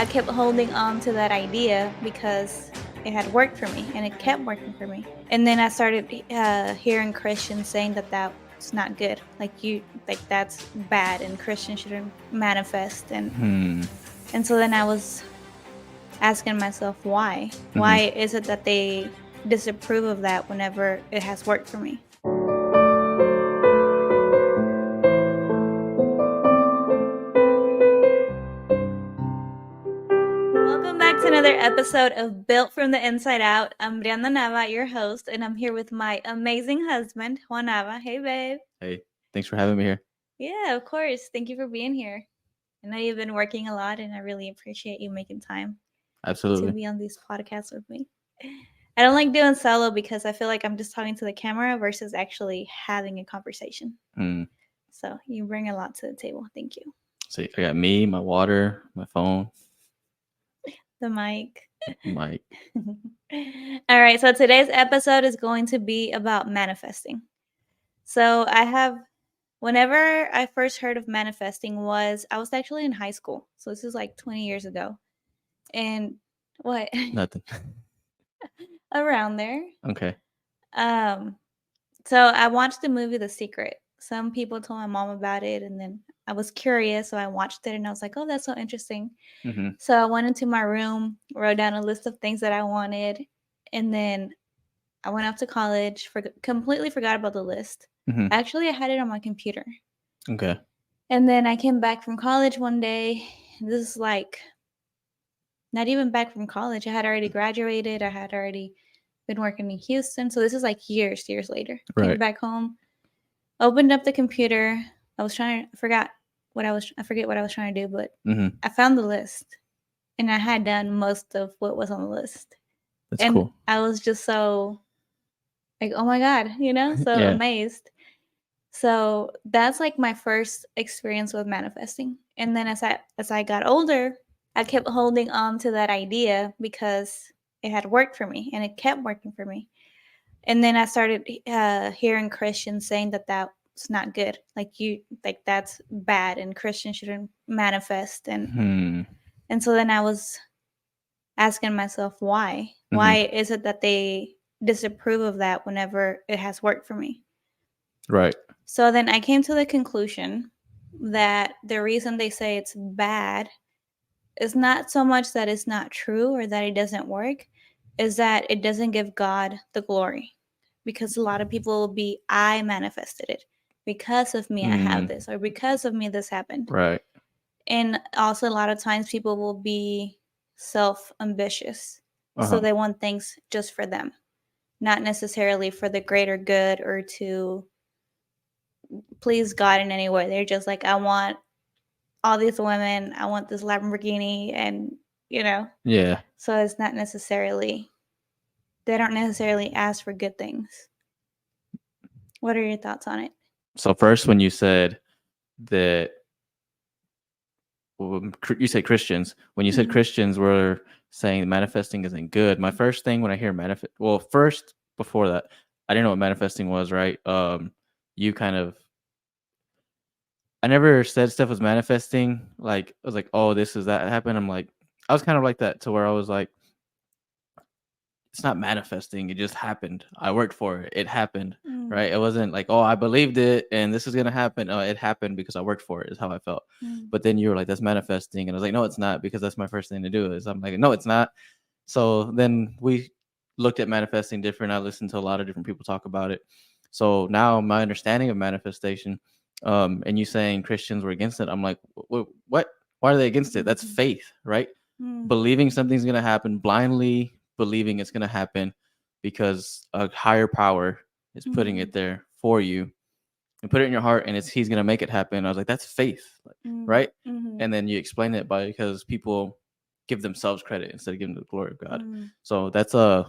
I kept holding on to that idea because it had worked for me and it kept working for me. And then I started hearing Christians saying that that's not good. Like that's bad and Christians shouldn't manifest. And so then I was asking myself why. Why is it that they disapprove of that whenever it has worked for me? Welcome back to another episode of Built from the Inside Out. I'm Brianna Nava, your host, and I'm here with my amazing husband, Juan Nava. Hey, babe. Hey, thanks for having me here. Yeah, of course. Thank you for being here. I know you've been working a lot, and I really appreciate you making time to Absolutely. be on these podcasts with me. I don't like doing solo because I feel like I'm just talking to the camera versus actually having a conversation. So you bring a lot to the table. Thank you. So I got me, my water, my phone, The mic. mic. All right, so today's episode is going to be about manifesting. So whenever I first heard of manifesting I was actually in high school. So this is like 20 years ago. And what? Nothing. Around there. Okay. So I watched the movie The Secret. Some people told my mom about it, and then I was curious, so I watched it, and I was like, "Oh, that's so interesting." So I went into my room, wrote down a list of things that I wanted, and then I went off to college. Completely forgot about the list. Actually, I had it on my computer. Okay. And then I came back from college one day. This is like not even back from college. I had already graduated. I had already been working in Houston. So this is like years later. Right. Came back home, opened up the computer. I forget what I was trying to do, but I found the list and I had done most of what was on the list. That's cool. I was just so like, oh my God, so Yeah. amazed. So that's like my first experience with manifesting. And then as I got older, I kept holding on to that idea because it had worked for me and it kept working for me. And then I started hearing Christians saying that that's not good. Like that's bad and Christians shouldn't manifest. And so then I was asking myself why. Why is it that they disapprove of that whenever it has worked for me? Right. So then I came to the conclusion that the reason they say it's bad is not so much that it's not true or that it doesn't work, is that it doesn't give God the glory. Because a lot of people will be, I manifested it. Because of me, I have this. Or because of me, this happened. Right. And also a lot of times people will be self-ambitious. So they want things just for them. Not necessarily for the greater good or to please God in any way. They're just like, I want all these women, I want this Lamborghini, and Yeah. So it's not necessarily, they don't necessarily ask for good things. What are your thoughts on it? So first, when you said that, you said Christians. When you said Christians were saying manifesting isn't good, my first thing when I hear manifest, well, first before that, I didn't know what manifesting was. Right. You kind of. I never said stuff was manifesting. Like I was like, oh, this is that happened. I was kind of like that to where I was like, it's not manifesting. It just happened. I worked for it. It happened. Right. It wasn't like, oh, I believed it and this is going to happen. Oh, it happened because I worked for it is how I felt. But then you were like, that's manifesting. And I was like, no, it's not, because that's my first thing to do is I'm like, no, it's not. So then we looked at manifesting different. I listened to a lot of different people talk about it. So now my understanding of manifestation, and you saying Christians were against it, I'm like, what? Why are they against it? That's faith, right? Believing something's going to happen, blindly believing it's going to happen because a higher power is putting it there for you and put it in your heart, and he's going to make it happen. I was like, that's faith, right? And then you explain it because people give themselves credit instead of giving the glory of God. So that's a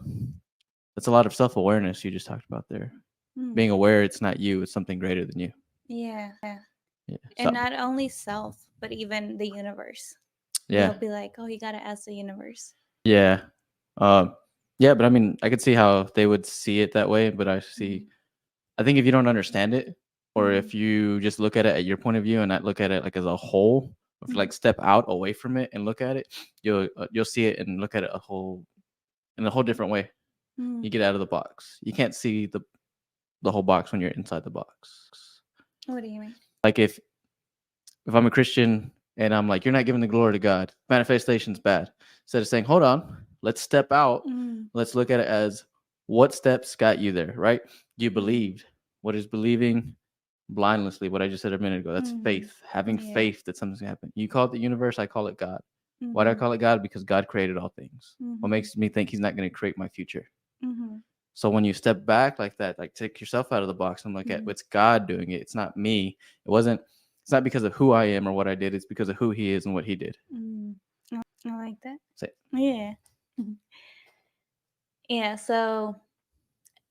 lot of self-awareness you just talked about there. Being aware it's not you, it's something greater than you. Yeah. Yeah. And not only self, but even the universe. Yeah. They'll be like, oh, you got to ask the universe. Yeah. Yeah, but I mean, I could see how they would see it that way, but I think if you don't understand it, or if you just look at it at your point of view and not look at it like as a whole, If you like step out away from it and look at it, you'll see it and look at it in a whole different way. You get out of the box. You can't see the whole box when you're inside the box. What do you mean? Like if I'm a Christian and I'm like, you're not giving the glory to God, manifestation's bad. Instead of saying, hold on, let's step out. Let's look at it as what steps got you there, right? You believed. What is believing? Blindlessly, what I just said a minute ago. That's faith. Having faith that something's gonna happen. You call it the universe, I call it God. Why do I call it God? Because God created all things. What makes me think he's not going to create my future? So when you step back like that, like take yourself out of the box and look at it's God doing it. It's not me. It's not because of who I am or what I did. It's because of who he is and what he did. I like that. Say it. Yeah. Yeah. So,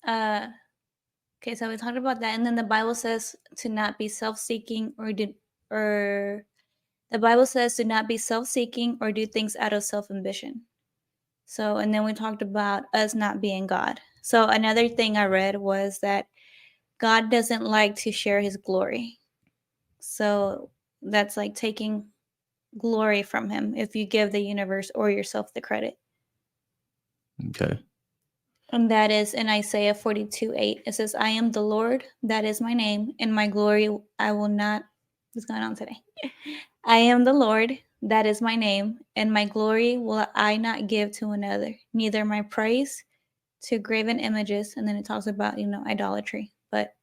okay. So we talked about that, and then the Bible says to not be self-seeking or the Bible says to not be self-seeking or do things out of self-ambition. So, and then we talked about us not being God. So another thing I read was that God doesn't like to share his glory. So that's like taking glory from him if you give the universe or yourself the credit. Okay. And that is in Isaiah 42:8. It says, I am the Lord, that is my name, and my glory I will not. What's going on today? I am the Lord, that is my name, and my glory will I not give to another, neither my praise to graven images. And then it talks about, idolatry. But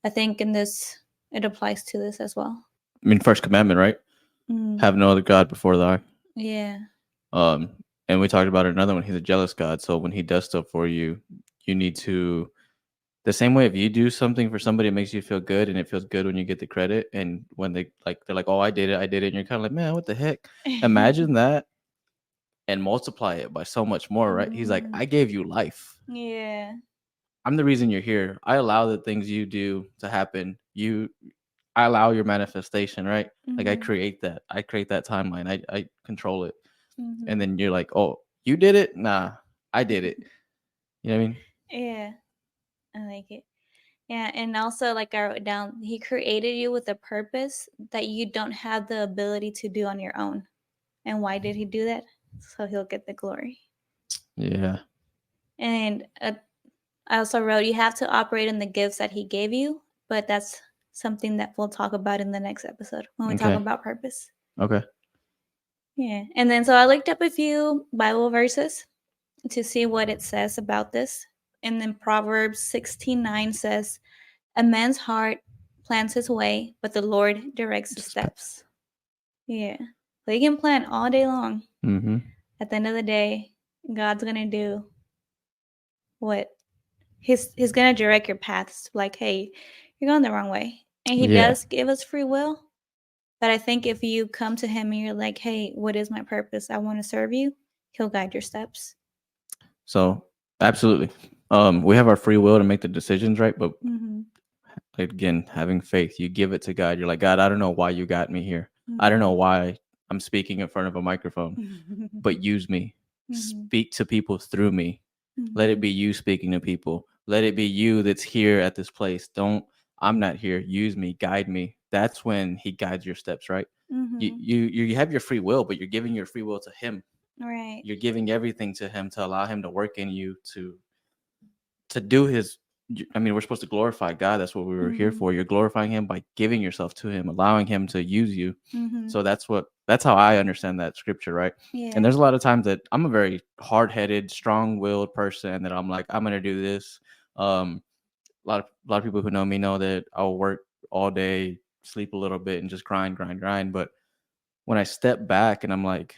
I think in this, it applies to this as well. I mean, first commandment, right? Have no other God before thy. Yeah. And we talked about another one. He's a jealous God. So when he does stuff for you, you need to, the same way if you do something for somebody, it makes you feel good, and it feels good when you get the credit. And when they're like, oh, I did it, and you're kind of like, man, what the heck? Imagine that and multiply it by so much more, right? He's like, I gave you life. Yeah. I'm the reason you're here. I allow the things you do to happen. I allow your manifestation, right? Like I create that timeline. I control it. And then you're like, oh, you did it? Nah, I did it. You know what I mean? Yeah. I like it. Yeah, and also like I wrote down, he created you with a purpose that you don't have the ability to do on your own. And why did he do that? So he'll get the glory. Yeah. And I also wrote, you have to operate in the gifts that he gave you, but that's something that we'll talk about in the next episode when we talk about purpose. Okay. Yeah. And then so I looked up a few Bible verses to see what it says about this. And then Proverbs 16:9 says, a man's heart plans his way, but the Lord directs his steps. Yeah. So you can plan all day long. At the end of the day, God's gonna do what he's gonna direct your paths. Like, hey, you're going the wrong way. And he does give us free will. But I think if you come to him and you're like, hey, what is my purpose? I want to serve you, he'll guide your steps. So absolutely. We have our free will to make the decisions, right? But again, having faith, you give it to God. You're like, God, I don't know why you got me here. I don't know why I'm speaking in front of a microphone, but use me. Speak to people through me. Let it be you speaking to people. Let it be you that's here at this place. I'm not here. Use me, guide me. That's when he guides your steps, right? You have your free will, but you're giving your free will to him. Right. You're giving everything to him to allow him to work in you to do his. I mean, we're supposed to glorify God. That's what we were here for. You're glorifying him by giving yourself to him, allowing him to use you. So that's how I understand that scripture, right? Yeah. And there's a lot of times that I'm a very hard-headed, strong-willed person that I'm like, I'm gonna do this. A lot of people who know me know that I'll work all day, sleep a little bit, and just grind. But when I step back and I'm like,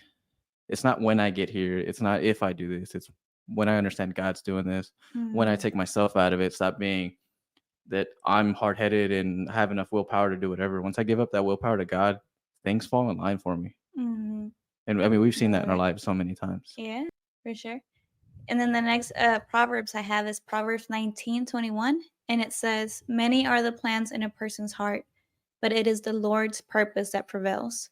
it's not when I get here, it's not if I do this, it's when I understand God's doing this, when I take myself out of it, stop being that I'm hard-headed and have enough willpower to do whatever. Once I give up that willpower to God, things fall in line for me. And I mean, we've seen that in our lives so many times. Yeah, for sure. And then the next Proverbs I have is Proverbs 19:21. And it says, many are the plans in a person's heart, but it is the Lord's purpose that prevails.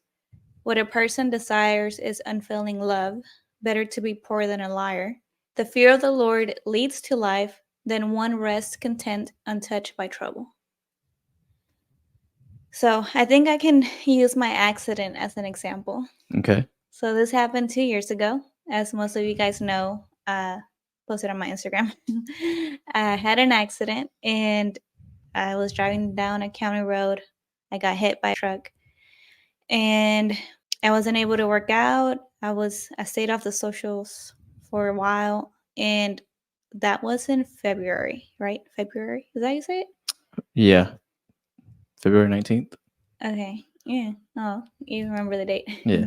What a person desires is unfailing love, better to be poor than a liar. The fear of the Lord leads to life, then one rests content, untouched by trouble. So I think I can use my accident as an example. Okay. So this happened 2 years ago. As most of you guys know, posted on my Instagram. I had an accident and I was driving down a county road. I got hit by a truck and I wasn't able to work out. I stayed off the socials for a while and that was in February, right? February. Is that how you say it? Yeah. February 19th. Okay. Yeah. Oh, you remember the date. Yeah.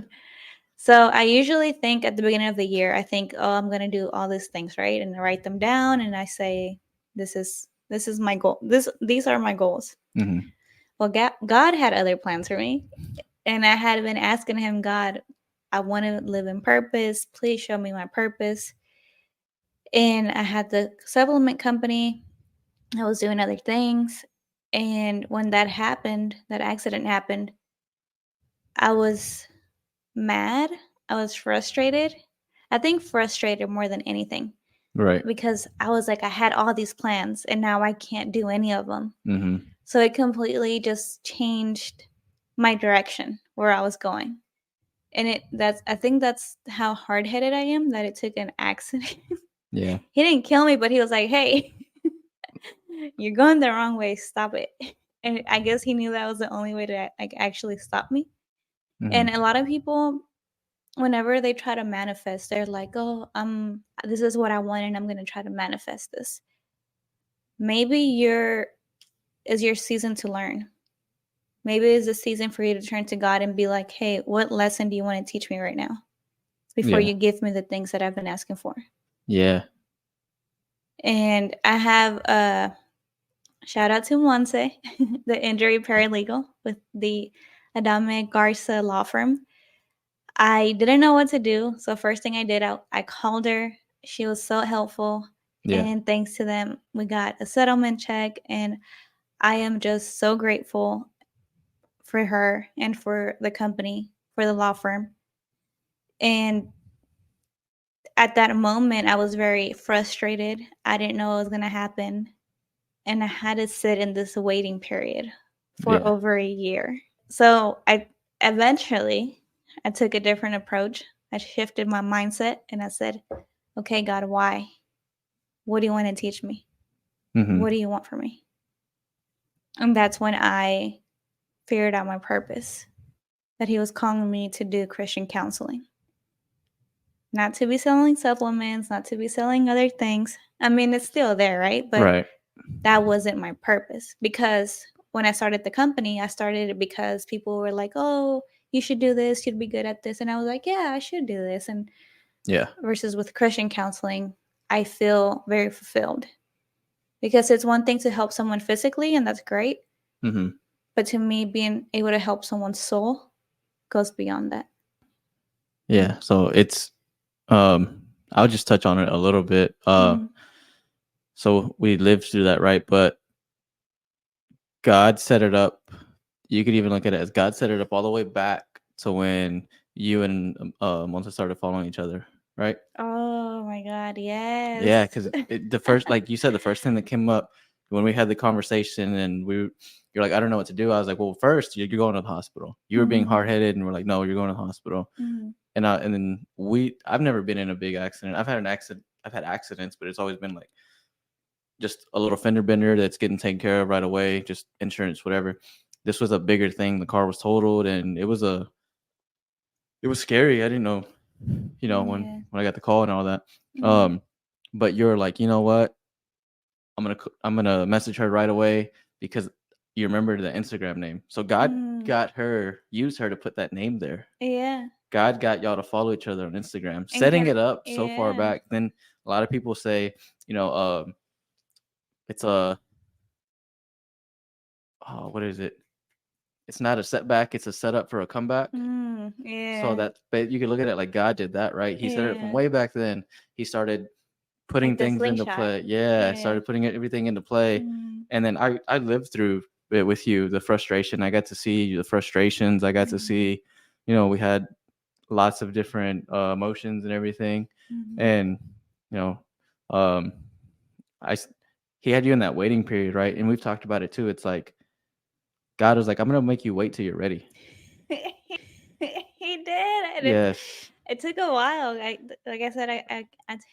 So I usually think at the beginning of the year, I think, oh, I'm gonna do all these things, right? And I write them down and I say, this is my goal. These are my goals. Mm-hmm. Well, God had other plans for me. And I had been asking him, God, I want to live in purpose. Please show me my purpose. And I had the supplement company. I was doing other things. And when that happened, that accident happened, I was mad. I was frustrated. I think frustrated more than anything Right. because I was like, I had all these plans and now I can't do any of them. Mm-hmm. So it completely just changed my direction where I was going. And I think that's how hard headed I am that it took an accident. Yeah. He didn't kill me, but he was like, hey, you're going the wrong way. Stop it. And I guess he knew that was the only way to like actually stop me. And Mm-hmm. a lot of people whenever they try to manifest, they're like, "Oh, this is what I want, and I'm gonna try to manifest this." Maybe is your season to learn. Maybe it's a season for you to turn to God and be like, "Hey, what lesson do you want to teach me right now?" Before Yeah. you give me the things that I've been asking for. Yeah. And I have a shout out to Monse, the injury paralegal with the Adame Garza law firm. I didn't know what to do. So first thing I did, I called her. She was so helpful. Yeah. And thanks to them, we got a settlement check. And I am just so grateful for her and for the company, for the law firm. And at that moment, I was very frustrated. I didn't know what was going to happen. And I had to sit in this waiting period for Yeah. over a year. So I took a different approach. I shifted my mindset and I said, okay, God, why? What do you want to teach me? Mm-hmm. What do you want from me? And that's when I figured out my purpose, that He was calling me to do Christian counseling. Not to be selling supplements, not to be selling other things. I mean, it's still there, right? But Right. that wasn't my purpose because when I started the company, I started it because people were like, oh, you should do this, you'd be good at this. And I was like, yeah, I should do this. And Yeah. versus with Christian counseling, I feel very fulfilled because it's one thing to help someone physically, and that's great. Mm-hmm. But to me, being able to help someone's soul goes beyond that. Yeah. So it's I'll just touch on it a little bit. Mm-hmm. So we lived through that, right? But God set it up. You could even look at it as God set it up all the way back to when you and Monza started following each other, right? Oh my God, yes. Yeah, because the first, like you said, the first thing that came up when we had the conversation, and you're like, I don't know what to do. I was like, well, first you're going to the hospital. You were being Mm-hmm. hard headed, and we're like, no, you're going to the hospital. Mm-hmm. And then I've never been in a big accident. I've had accidents, but it's always been like just a little fender bender that's getting taken care of right away, just insurance, whatever. This was a bigger thing. The car was totaled, and it was scary. I didn't know, Yeah. when I got the call and all that. Mm-hmm. But you're like, you know what? I'm gonna message her right away because you remember the Instagram name. So God Mm-hmm. used her to put that name there. Yeah. God got y'all to follow each other on Instagram, And setting can it up so far yeah. back. Then a lot of people say, you know, it's a what is it? It's not a setback; it's a setup for a comeback. So Yeah. but you could look at it like God did that, right? He said it from Yeah. way back then. He started putting Like the things into slingshot. play. Yeah, I Yeah. started putting everything into play, Mm-hmm. and then I lived through it with you. The frustration. I got to see the frustrations. I got to Mm-hmm. see, we had lots of different emotions and everything, Mm-hmm. and you know, um, I he had you in that waiting period, right? And we've talked about it too. It's like God was like, I'm gonna make you wait till you're ready. He did, and Yes. it took a while. Like I said, I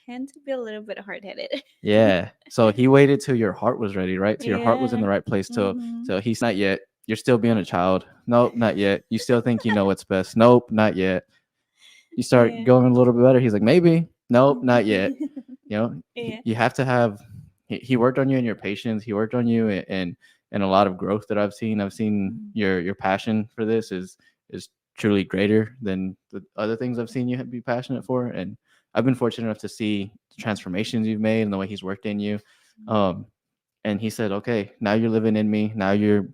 tend to be a little bit hard headed. Yeah. So he waited till your heart was ready, right? Till your heart was in Yeah. the right place. Till Mhm. till he's not yet. You're still being a child. Nope, not yet. You still think you know what's best. Nope, not yet. You start Yeah. going a little bit better. He's like, maybe. Nope, not yet. You know, Yeah. you have to have. He worked on you and your patience. He worked on you and a lot of growth that I've seen. I've seen Mm. your passion for this is truly greater than the other things I've seen you be passionate for. And I've been fortunate enough to see the transformations you've made and the way he's worked in you. Um, and he said, okay, now you're living in me. Now you're,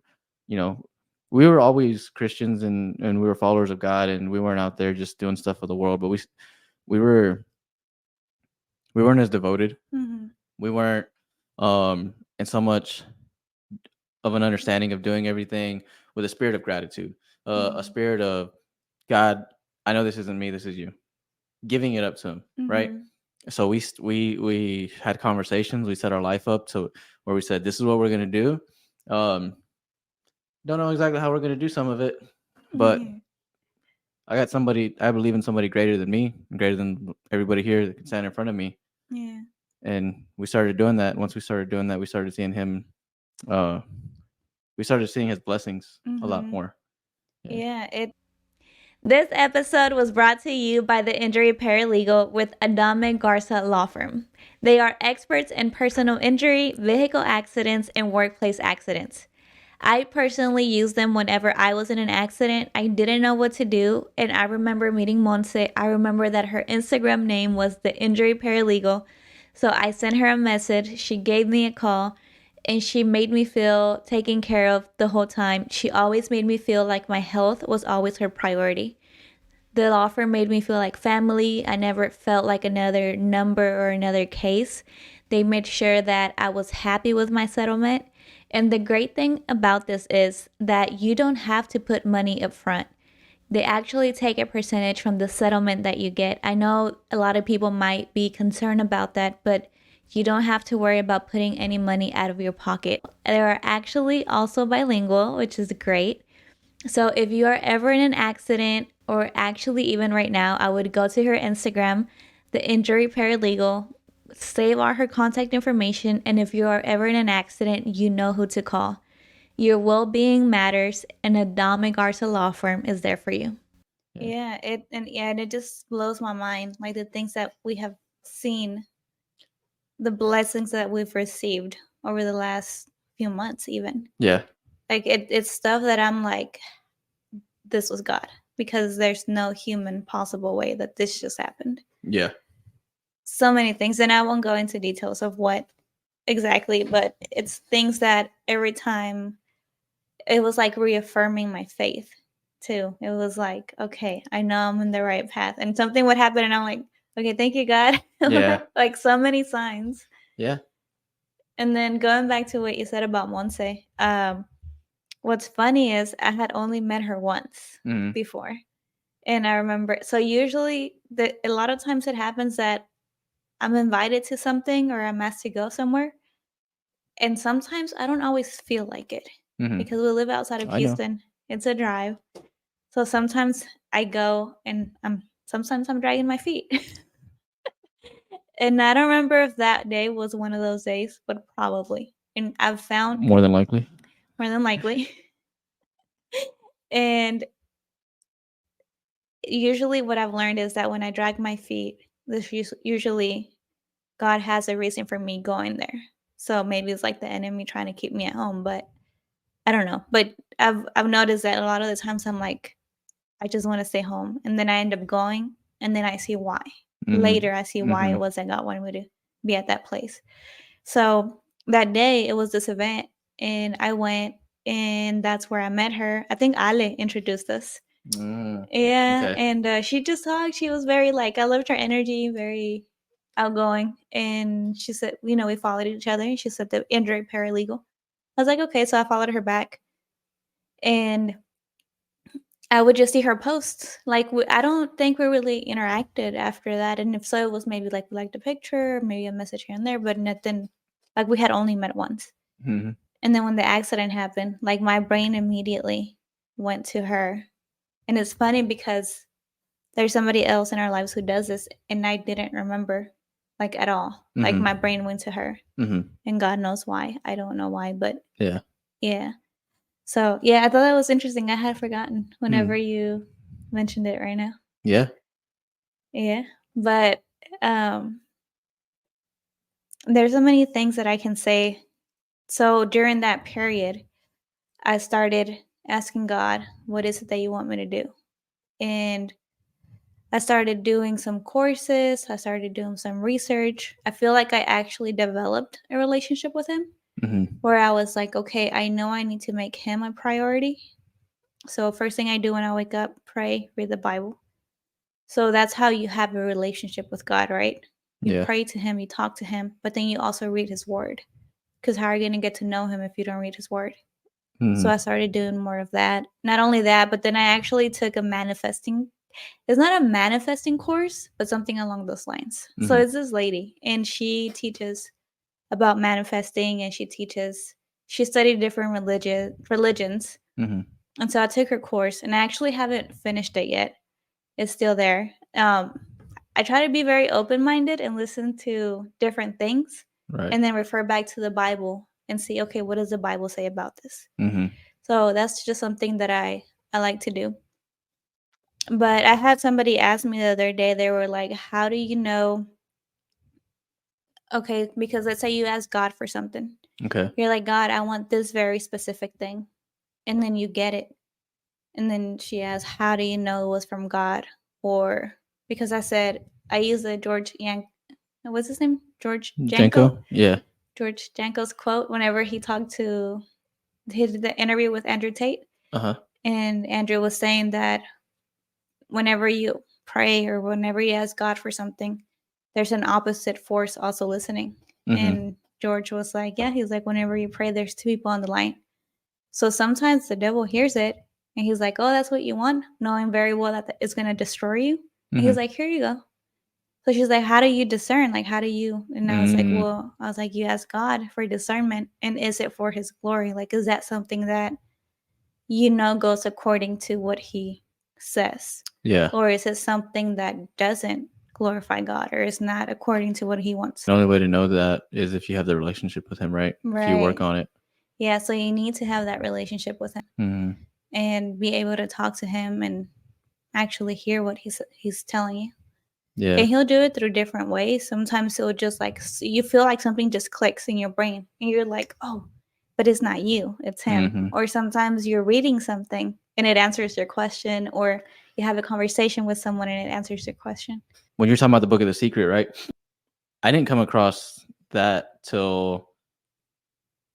you know, we were always Christians and we were followers of God and we weren't out there just doing stuff for the world, but we were we weren't as devoted. Mhm. We weren't in so much of an understanding of doing everything with a spirit of gratitude, a Mhm. spirit of God. I know this isn't me. This is you. Giving it up to Him, right? Mhm. So we had conversations. We set our life up to where we said, "This is what we're gonna do." Um, don't know exactly how we're gonna do some of it, but Yeah. I got somebody. I believe in somebody greater than me, greater than everybody here that can stand in front of me. Yeah. And we started doing that. Once we started doing that, we started seeing Him. Uh, we started seeing His blessings a lot Mhm. more. Yeah. Yeah. This episode was brought to you by the Injury Paralegal with Adame Garza Law Firm. They are experts in personal injury, vehicle accidents, and workplace accidents. I personally used them whenever I was in an accident. I didn't know what to do, and I remember meeting Monse. I remember that her Instagram name was the Injury Paralegal. So I sent her a message. She gave me a call, and she made me feel taken care of the whole time. She always made me feel like my health was always her priority. The law firm made me feel like family. I never felt like another number or another case. They made sure that I was happy with my settlement. And the great thing about this is that you don't have to put money up front. They actually take a percentage from the settlement that you get. I know a lot of people might be concerned about that, but you don't have to worry about putting any money out of your pocket. They are actually also bilingual, which is great. So if you are ever in an accident, or actually even right now, I would go to her Instagram, the Injury Paralegal, save all her contact information, and if you are ever in an accident, you know who to call. Your well-being matters, and Adame Garza Law Firm is there for you. Yeah. And it just blows my mind, like the things that we have seen, the blessings that we've received over the last few months, even. Yeah. Like it's stuff that I'm like, this was God, because there's no human possible way that this just happened. Yeah. So many things, and I won't go into details of what exactly, but it's things that every time it was like reaffirming my faith too. It was like, okay, I know I'm in the right path, and something would happen, and I'm like, okay, thank you, God. Yeah. Like so many signs. Yeah. And then going back to what you said about Monse, what's funny is I had only met her once Mm-hmm. before. And I remember, so usually a lot of times it happens that I'm invited to something or I'm asked to go somewhere. And sometimes I don't always feel like it Mm-hmm. because we live outside of I know. Houston. It's a drive. So sometimes I go and sometimes I'm dragging my feet. And I don't remember if that day was one of those days, but probably. And I've found More than likely. more than likely. And usually what I've learned is that when I drag my feet, this usually God has a reason for me going there. So maybe it's like the enemy trying to keep me at home, but I don't know. But I've noticed that a lot of the times I'm like, I just want to stay home, and then I end up going, and then I see why. Mm-hmm. Later, I see why Mm-hmm. it was that God wanted me to be at that place. So that day, it was this event, and I went, and that's where I met her. I think Ale introduced us. Mm. Yeah, Okay. and she just talked. She was very like, I loved her energy, very outgoing. And she said, we followed each other. And she said the injury paralegal. I was like, okay. So I followed her back, and I would just see her posts. Like I don't think we really interacted after that. And if so, it was maybe like we liked a picture, maybe a message here and there, but nothing. Like we had only met once. Mm-hmm. And then when the accident happened, like my brain immediately went to her. And it's funny because there's somebody else in our lives who does this, and I didn't remember like at all. Like Mm-hmm. my brain went to her, Mm-hmm. and God knows why. I don't know why, but Yeah. yeah. So yeah, I thought that was interesting. I had forgotten whenever Mm. you mentioned it right now. Yeah. Yeah, but um, there's so many things that I can say. So during that period, I started asking God, "What is it that you want me to do?" And I started doing some courses. I started doing some research. I feel like I actually developed a relationship with Him, Mm-hmm. where I was like, "Okay, I know I need to make Him a priority." So first thing I do when I wake up, pray, read the Bible. So that's how you have a relationship with God, right? You Yeah. pray to Him, you talk to Him, but then you also read His Word. Because how are you going to get to know Him if you don't read His Word? So Mm-hmm. I started doing more of that. Not only that, but then I actually took a manifesting. It's not a manifesting course, but something along those lines. So Mm-hmm. it's this lady, and she teaches about manifesting, and she teaches. She studied different religions, Mm-hmm. and so I took her course, and I actually haven't finished it yet. It's still there. I try to be very open minded and listen to different things Right. and then refer back to the Bible and see, okay, what does the Bible say about this? Mm-hmm. So that's just something that I like to do. But I had somebody ask me the other day, they were like, how do you know? Okay, because let's say you ask God for something. Okay. You're like, God, I want this very specific thing. And then you get it. And then she asked, how do you know it was from God? Or because I said, I use the what's his name? George Janko? Jenko. Yeah. George Janko's quote whenever he talked to the interview with Andrew Tate. Uh huh. And Andrew was saying that whenever you pray or whenever you ask God for something, there's an opposite force also listening. Mm-hmm. And George was like, yeah, he's like, whenever you pray, there's two people on the line. So sometimes the devil hears it and he's like, oh, that's what you want, knowing very well that it's going to destroy you. And he's Mm-hmm. like, here you go. So she's like, how do you discern? Like, how do you? And I was like, Mm. well, I was like, you ask God for discernment. And is it for his glory? Like, is that something that, goes according to what he says? Yeah. Or is it something that doesn't glorify God or is not according to what he wants? The only way to know that is if you have the relationship with him, right? If you work Right. on it. Yeah. So you need to have that relationship with him Mm-hmm. and be able to talk to him and actually hear what he's telling you. Yeah. And he'll do it through different ways. Sometimes he'll just like you feel like something just clicks in your brain and you're like, "Oh, but it's not you, it's him." Mm-hmm. Or sometimes you're reading something and it answers your question or you have a conversation with someone and it answers your question. When you're talking about the Book of the Secret, right? I didn't come across that till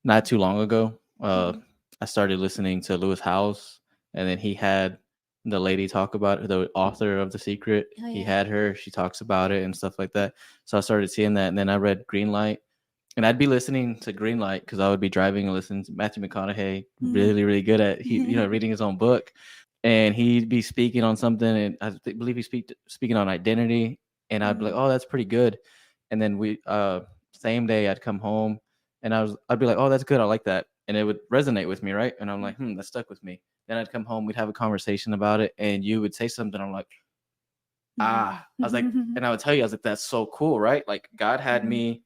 not too long ago. Mhm. I started listening to Lewis Howes, and then he had the lady talk about it, the author of The Secret. Oh He yeah. had her, she talks about it and stuff like that. So I started seeing that, and then I read Greenlight, and I'd be listening to Greenlight because I would be driving and listening to Matthew McConaughey, Mhm. really, really good at reading his own book, and he'd be speaking on something, and I believe he's speaking on identity, and I'd be like, Mhm. oh, that's pretty good, and then we same day I'd come home and I'd be like, oh, that's good, I like that, and it would resonate with me, right? And I'm like, that stuck with me. Then I'd come home, we'd have a conversation about it, and you would say something, I'm like, I was like, and I would tell you, I was like, that's so cool, right? Like God had Mhm. me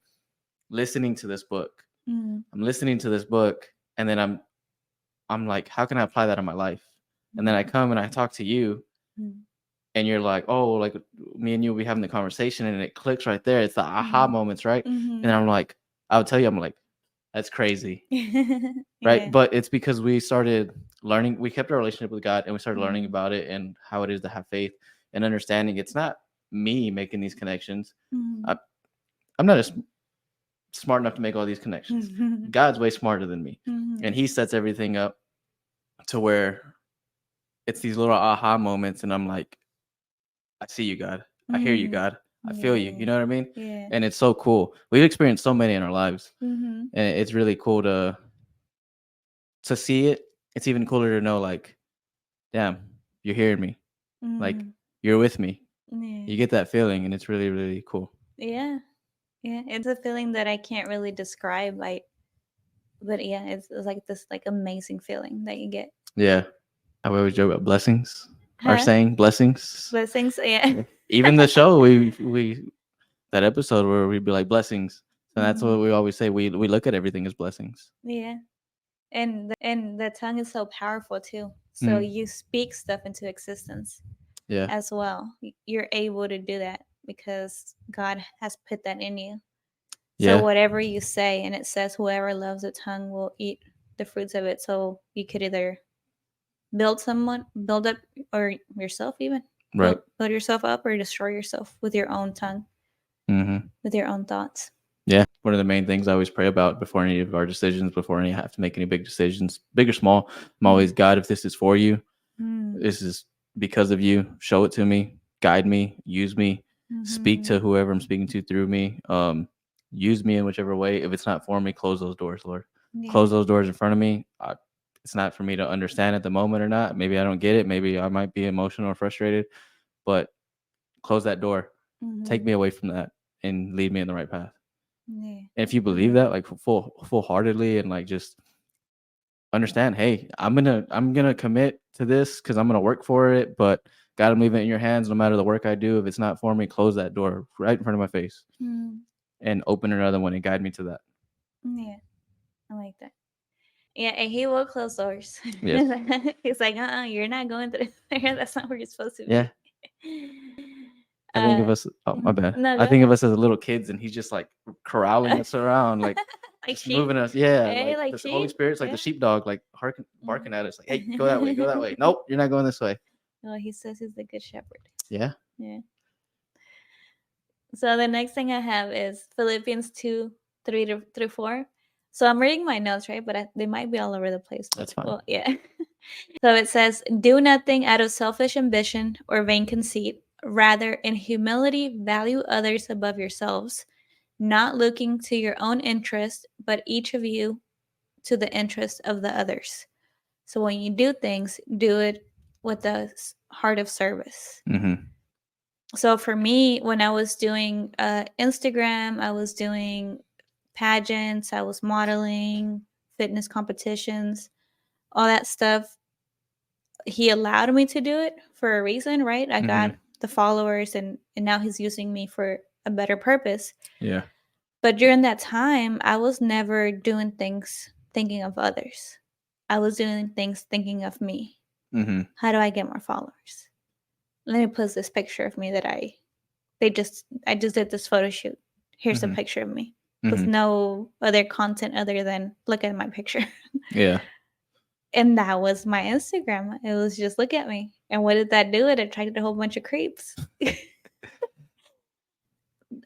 listening to this book. Mhm. I'm listening to this book, and then I'm like, how can I apply that in my life? And then I come and I talk to you, Mhm. and you're like, oh, like me and you will be having the conversation, and it clicks right there. It's the aha Mhm. moments, right? And Mhm. I'm like, I would tell you, I'm like, that's crazy, right? Yeah. But it's because we started learning, we kept our relationship with God, and we started learning Mhm. about it and how it is to have faith and understanding. It's not me making these connections. I, Mhm. I'm not as smart enough to make all these connections. Mhm. God's way smarter than me, and Mhm. He sets everything up to where it's these little aha moments, and I'm like, I see you, God. I hear you, Mhm. God. I feel you. You Yeah. know what I mean? Yeah. And it's so cool. We've experienced so many in our lives, Mhm. and it's really cool to see it. It's even cooler to know, like, damn, you're hearing me. Like, Mhm. you're with me. Yeah. You get that feeling, and it's really, really cool. Yeah. Yeah. It's a feeling that I can't really describe. But yeah, it's like this like amazing feeling that you get. Yeah. I always joke about blessings. Our Huh? saying blessings. Blessings, yeah. Yeah. Even the show we that episode where we'd be like blessings. And that's what we always say. We look at everything as blessings. Yeah. And the tongue is so powerful too. So Mm. you speak stuff into existence Yeah. as well. You're able to do that because God has put that in you. So Yeah. whatever you say, and it says whoever loves a tongue will eat the fruits of it. So you could either build up, or yourself even Right. build yourself up, or destroy yourself with your own tongue, Mm-hmm. with your own thoughts. Yeah. One of the main things I always pray about before any of our decisions, before any have to make any big decisions, big or small, I'm always, God, if this is for you, this is because of you, show it to me, guide me, use me, speak to whoever I'm speaking to through me. Use me in whichever way. If it's not for me, close those doors, Lord. Close those doors in front of me. It's not for me to understand at the moment or not. Maybe I don't get it. Maybe I might be emotional or frustrated, but close that door. Take me away from that and lead me in the right path. Yeah. And if you believe that, like full heartedly, and like just understand, hey, I'm gonna commit to this because I'm gonna work for it. But God, I'm leaving it in your hands. No matter the work I do, if it's not for me, close that door right in front of my face and open another one and guide me to that. Yeah, I like that. Yeah, and he will close doors. Yes. He's like, you're not going through there. That's not where you're supposed to Yeah. be. I think of us. Oh, my bad. No, I go think of ahead. us as little kids, and he's just like corralling us around, like Like just sheep. moving us. Yeah, Hey, like like the Holy sheep. Spirit's like Yeah. the sheepdog, like barking at us, like, "Hey, go that way, go that way." Nope, you're not going this way. Well, he says he's the good shepherd. Yeah. Yeah. So the next thing I have is Philippians 2:3 through 4. So I'm reading my notes, right? But they might be all over the place. But, That's fine. well, yeah. So it says, do nothing out of selfish ambition or vain conceit. Rather, in humility, value others above yourselves, not looking to your own interest, but each of you to the interest of the others. So when you do things, do it with a heart of service. Mm-hmm. So for me, when I was doing Instagram, I was doing pageants, I was modeling, fitness competitions, all that stuff. He allowed me to do it for a reason, right? I got the followers, and now he's using me for a better purpose. Yeah. But during that time, I was never doing things thinking of others. I was doing things thinking of me. Mm-hmm. How do I get more followers? Let me post this picture of me that I just did this photo shoot. Here's a picture of me with no other content other than look at my picture. Yeah. And that was my Instagram. It was just look at me. And what did that do? It attracted a whole bunch of creeps.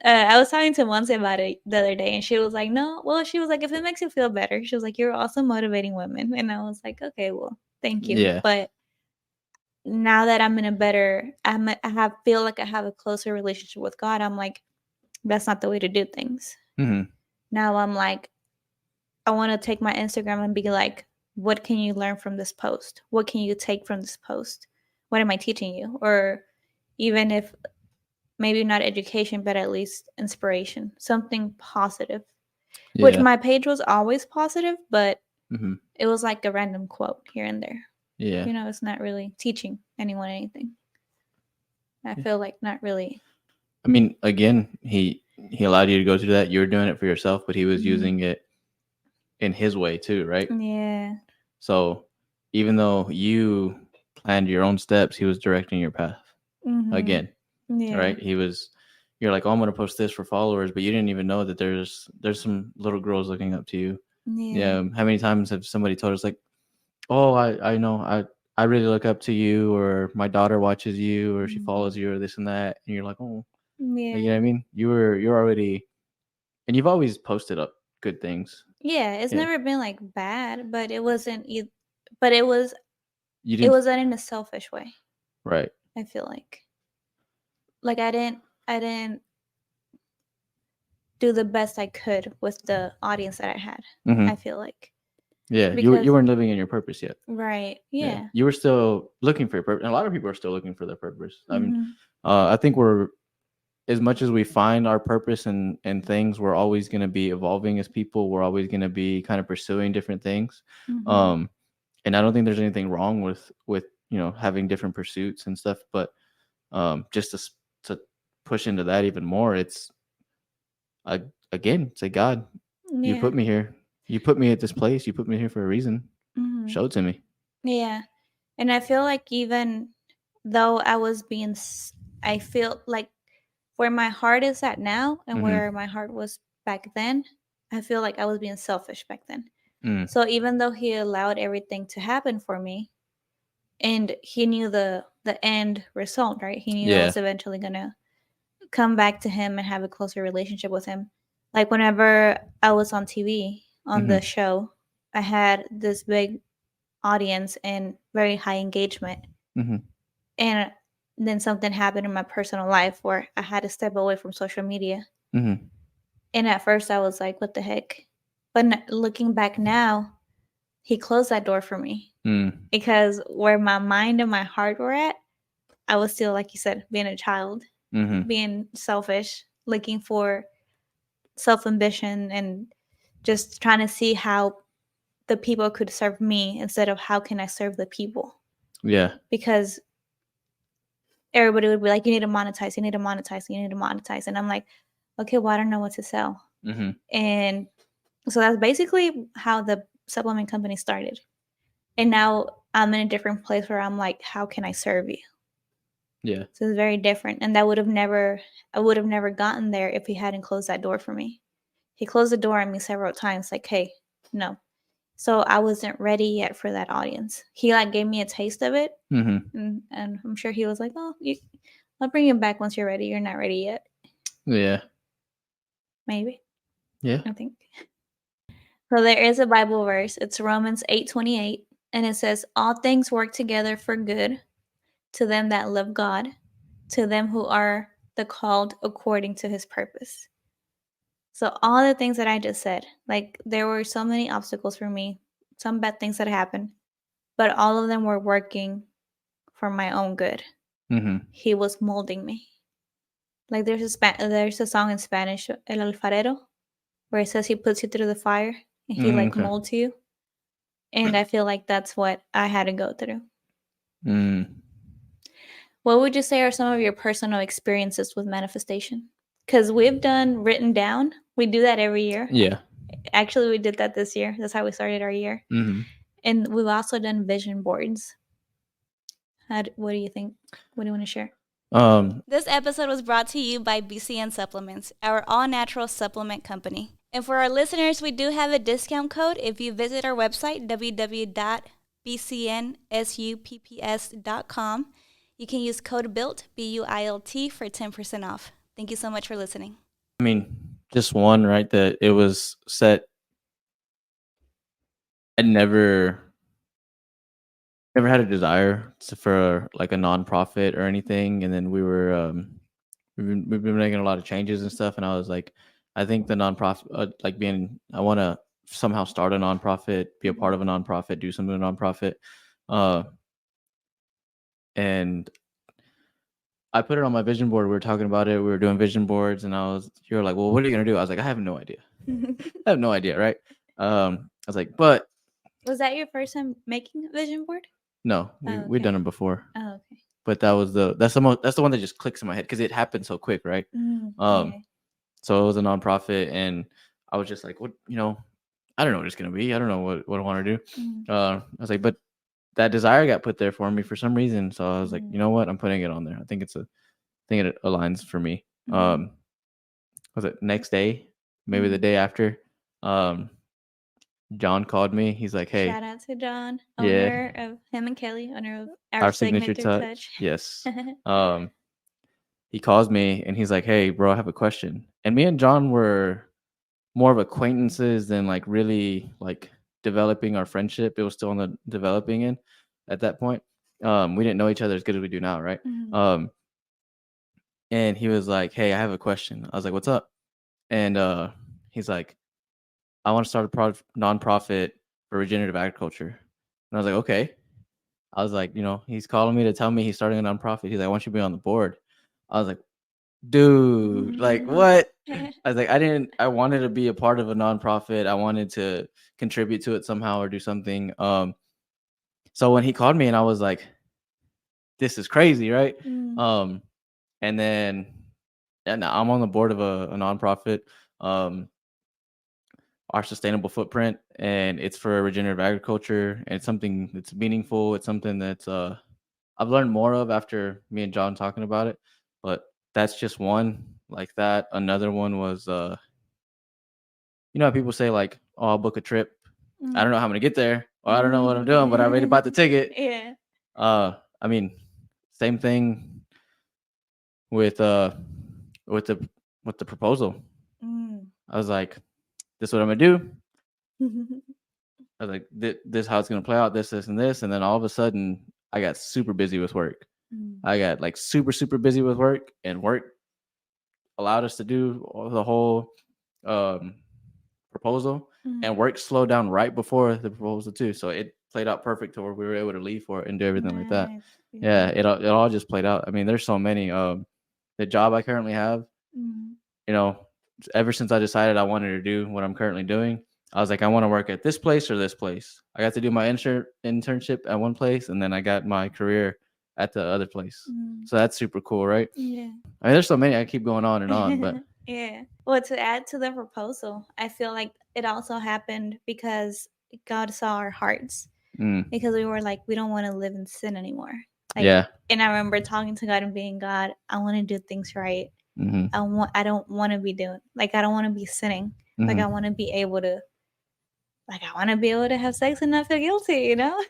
I was talking to Monse about it the other day, and she was like, "No, well," she was like, "if it makes you feel better," she was like, "You're also motivating women," and I was like, "Okay, well, thank you." Yeah. But now that I'm in a better, feel like I have a closer relationship with God. I'm like, that's not the way to do things. Now I'm like, I want to take my Instagram and be like, what can you learn from this post? What can you take from this post? What am I teaching you? Or even if maybe not education, but at least inspiration, something positive. Yeah. Which my page was always positive, but Mm-hmm. it was like a random quote here and there. Yeah. You know, it's not really teaching anyone anything. I feel like not really. I mean, again, he allowed you to go through that. You were doing it for yourself, but he was using it in his way too, right? Yeah. So even though you planned your own steps, he was directing your path. Again, Yeah. right? You're like, oh, I'm gonna post this for followers, but you didn't even know that there's some little girls looking up to you. Yeah. How many times have somebody told us like, oh, I know, I really look up to you, or my daughter watches you, or she follows you, or this and that, and you're like, oh, Yeah. you know what I mean? You're already, and you've always posted up good things. Yeah, it's Yeah. never been like bad, but it wasn't. But it was. You It didn't, was done in a selfish way. right? I feel like I didn't do the best I could with the audience that I had. I feel like. Yeah, Because, you weren't living in your purpose yet. right. Yeah. You were still looking for your purpose, and a lot of people are still looking for their purpose. I mean, I think we're as much as we find our purpose and things, we're always going to be evolving as people. We're always going to be kind of pursuing different things. Mm-hmm. Um, and I don't think there's anything wrong with having different pursuits and stuff. But just to push into that even more, it's I again say, God, you Yeah. put me here. You put me at this place. You put me here for a reason. Mm-hmm. Show it to me. Yeah. And I feel like even though I was being, I feel like where my heart is at now and Mm-hmm. where my heart was back then, I feel like I was being selfish back then. Mm. So even though he allowed everything to happen for me, and he knew the end result, right? He knew I Yeah. was eventually gonna come back to him and have a closer relationship with him. Like whenever I was on TV on the Mm-hmm. show, I had this big audience and very high engagement. Mm-hmm. And then something happened in my personal life where I had to step away from social media. Mm-hmm. And at first I was like, what the heck? But looking back now, he closed that door for me Mm. because where my mind and my heart were at, I was still, like you said, being a child, Mm-hmm. being selfish, looking for self ambition and just trying to see how the people could serve me instead of how can I serve the people. Yeah. Because everybody would be like, you need to monetize, you need to monetize, you need to monetize. And I'm like, okay, well, I don't know what to sell. Mm-hmm. And so that's basically how the supplement company started. And now I'm in a different place where I'm like, how can I serve you? Yeah. So it's very different. And I would have never gotten there if he hadn't closed that door for me. He closed the door on me several times, like, hey, no. So I wasn't ready yet for that audience. He like gave me a taste of it. Mm-hmm. And I'm sure he was like, oh, I'll bring you back once you're ready. You're not ready yet. Yeah. Maybe. Yeah. I think. So there is a Bible verse. It's Romans 8:28, and it says, "All things work together for good to them that love God, to them who are the called according to his purpose." So all the things that I just said, like there were so many obstacles for me, some bad things that happened, but all of them were working for my own good. Mm-hmm. He was molding me. Like there's a song in Spanish, El Alfarero, where it says he puts you through the fire and he Mm, like okay. molds you. And I feel like that's what I had to go through. Mm. What would you say are some of your personal experiences with manifestation? Because we've done written down. We do that every year. Yeah. Actually, we did that this year. That's how we started our year. Mm-hmm. And we've also done vision boards. What do you think? What do you want to share? Um. This episode was brought to you by BCN Supplements, our all natural supplement company. And for our listeners, we do have a discount code if you visit our website, www.bcnsupps.com. You can use code BUILT, BUILT, for 10% off. Thank you so much for listening. I mean, just one, right? That it was set. I never had a desire for like a nonprofit or anything, and then we've been making a lot of changes and stuff, and I was like, I think the nonprofit, like I want to somehow start a nonprofit, be a part of a nonprofit, do something with a nonprofit, uh, and I put it on my vision board. We were talking about it. We were doing vision boards, and you were like, well, what are you gonna do? I was like, I have no idea. I have no idea, right? I was like, but Was that your first time making a vision board? no, Oh, we've done okay. them before. Oh, okay. But that's the one that just clicks in my head because it happened so quick, right? Okay. So it was a nonprofit, and I was just like, what, I don't know what it's gonna be. I don't know what I want to do. I was like, but that desire got put there for me for some reason. So I was like, you know what? I'm putting it on there. I think it aligns for me. Was it next day? Maybe the day after. John called me. He's like, Shout hey, out to John, yeah, owner of him and Kelly, owner of our our signature signature touch. touch. Yes. He calls me and he's like, hey, bro, I have a question. And me and John were more of acquaintances than like really like developing our friendship. It was still on the developing end at that point. We didn't know each other as good as we do now, right? And he was like, hey, I have a question. I was like, what's up? And he's like, I want to start a nonprofit for regenerative agriculture. And I was like, okay. I was like, he's calling me to tell me he's starting a nonprofit. He's like, I want you to be on the board. I was like, dude, like what? I was like, I wanted to be a part of a nonprofit. I wanted to contribute to it somehow or do something. So when he called me and I was like, this is crazy, right? Mm, Um, and then and I'm on the board of a nonprofit, um, our sustainable footprint, and it's for regenerative agriculture. And it's something that's meaningful. It's something that's I've learned more of after me and John talking about it. But that's just one like that. Another one was you know how people say like, "Oh, I'll book a trip. I don't know how I'm gonna get there, or I don't know what I'm doing, but I already bought the ticket." yeah. I mean, same thing with with the with the proposal. Mm. I was like, "This is what I'm gonna do." I was like, "This is how it's gonna play out. This, and this." And then all of a sudden, I got super busy with work. Mm, I got like super busy with work, and work allowed us to do the whole um, proposal, mm. and work slowed down right before the proposal too. So it played out perfect to where we were able to leave for it and do everything like that. Nice. Yeah, Yeah. it all just played out. I mean, there's so many. The job I currently have, Mm, you know, ever since I decided I wanted to do what I'm currently doing, I was like, I want to work at this place or this place. I got to do my internship at one place, and then I got my career at the other place. mm. So that's super cool, right? Yeah. I mean, there's so many. I keep going on and on, but Yeah. Well, to add to the proposal, I feel like it also happened because God saw our hearts. mm, Because we were like, we don't want to live in sin anymore. Like, yeah, and I remember talking to God and being, God, I want to do things right. mm-hmm, I don't want to be doing, like, I don't want to be sinning. Like, I mm-hmm. want to be able to, like, I want to be able to have sex and not feel guilty, you know?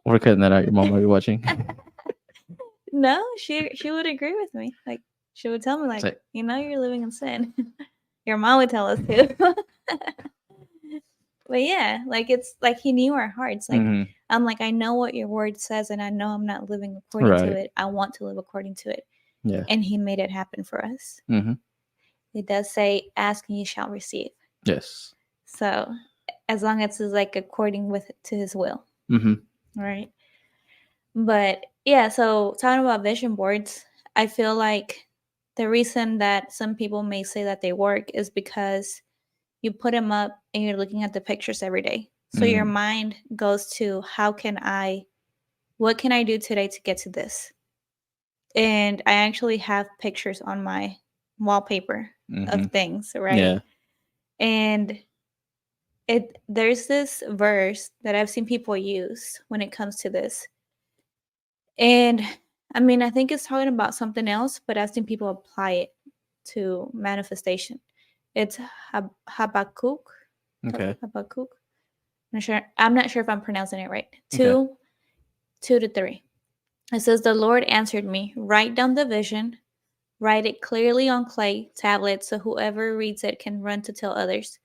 We're cutting that out. Your mom might be watching. No, she would agree with me. Like, she would tell me, like, Say, you know, you're living in sin. Your mom would tell us too. But yeah, like it's like he knew our hearts. Like mm-hmm, I'm like, I know what your word says, and I know I'm not living according to right, it. I want to live according to it. yeah, And he made it happen for us. mm-hmm, It does say, ask and you shall receive. yes, So as long as it's like according with to his will. mm-hmm, Right. But yeah, so talking about vision boards, I feel like the reason that some people may say that they work is because you put them up and you're looking at the pictures every day. So your mm, mind goes to what can I do today to get to this? And I actually have pictures on my wallpaper of mm-hmm, things, right? yeah, And there's this verse that I've seen people use when it comes to this. And I mean, I think it's talking about something else, but I've seen people apply it to manifestation. It's Habakkuk. okay, Habakkuk. I'm not sure if I'm pronouncing it right. okay, 2:2-3. It says, "The Lord answered me, write down the vision, write it clearly on clay tablets so whoever reads it can run to tell others.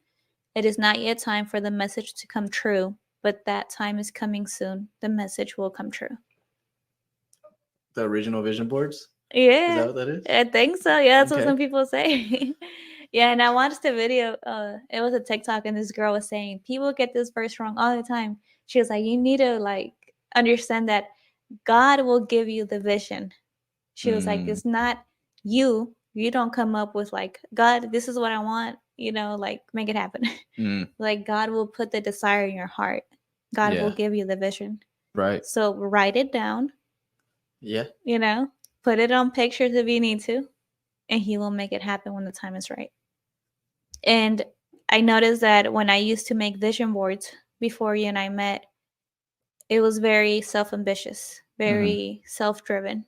It is not yet time for the message to come true, but that time is coming soon. The message will come true." the original vision boards. Is that Yeah, what that is? I think so. Yeah, that's what Okay. some people say. Yeah, and I watched a video. It was a TikTok, and this girl was saying people get this verse wrong all the time. She was like, "You need to like understand that God will give you the vision." She was like, Mm, "It's not you. You don't come up with like God. This is what I want. You know, like make it happen." mm, Like God will put the desire in your heart. God will yeah, give you the vision. right, So write it down. yeah, You know, put it on pictures if you need to, and He will make it happen when the time is right. And I noticed that when I used to make vision boards before you and I met, it was very self ambitious, mm-hmm, very self driven.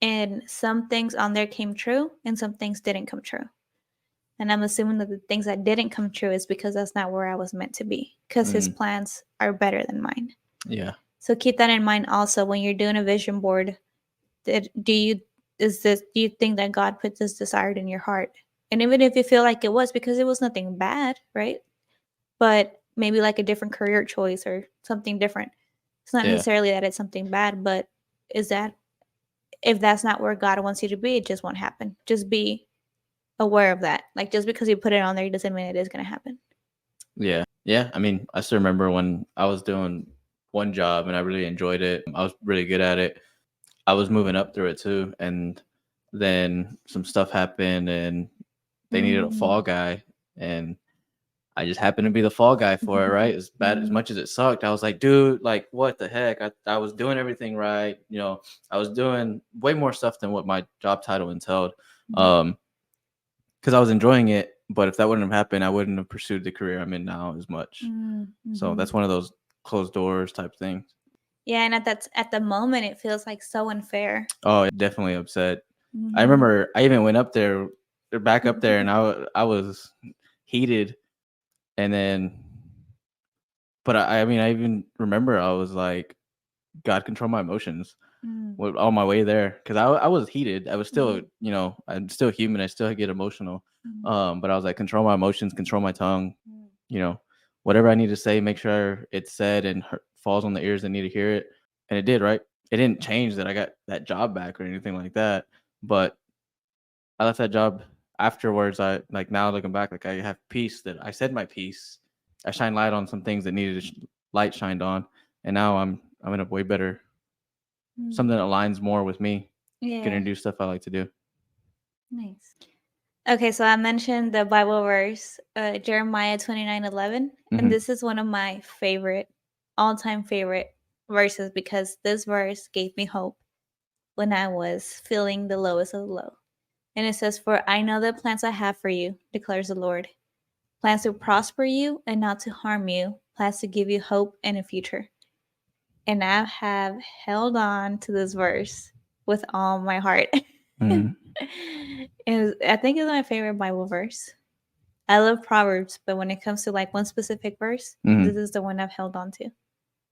And some things on there came true and some things didn't come true. And I'm assuming that the things that didn't come true is because that's not where I was meant to be, because his mm, plans are better than mine. yeah, So keep that in mind also when you're doing a vision board. Do you do you think that God put this desire in your heart? And even if you feel like it was, because it was nothing bad, right? But maybe like a different career choice or something different. It's not yeah, necessarily that it's something bad, but is that if that's not where God wants you to be, it just won't happen. Just be aware of that. Like just because you put it on there doesn't mean it is going to happen. yeah, yeah. I mean, I still remember when I was doing one job and I really enjoyed it. I was really good at it. I was moving up through it too, and then some stuff happened and they needed a fall guy, and I just happened to be the fall guy for it, right? As bad as much as it sucked, I was like, dude, like, what the heck? I was doing everything right. You know, I was doing way more stuff than what my job title entailed. Because I was enjoying it. But if that wouldn't have happened, I wouldn't have pursued the career I'm in now as much. So that's one of those closed doors type things. Yeah, and at the moment, it feels like so unfair. Oh, definitely upset. I remember I even went up there, back up there, and I was heated, and then, but I mean, I even remember I was like, God, control my emotions on my way there, because I was heated. I was still, you know, I'm still human. I still get emotional, but I was like, control my emotions, control my tongue, you know, whatever I need to say, make sure it's said and falls on the ears that need to hear it, and it did, right? It didn't change that I got that job back or anything like that, but I left that job afterwards. I like, now looking back, like, I have peace that I said my piece. I shine light on some things that needed light shined on, and now I'm in a way better, something that aligns more with me. Yeah. Getting to do stuff I like to do. Nice. Okay, so I mentioned the Bible verse, Jeremiah 29:11, and this is one of my favorite, all-time favorite verses, because this verse gave me hope when I was feeling the lowest of the low. And it says, "For I know the plans I have for you, declares the Lord, plans to prosper you and not to harm you, plans to give you hope and a future." And I have held on to this verse with all my heart. I think it's my favorite Bible verse. I love Proverbs, but when it comes to like one specific verse, this is the one I've held on to.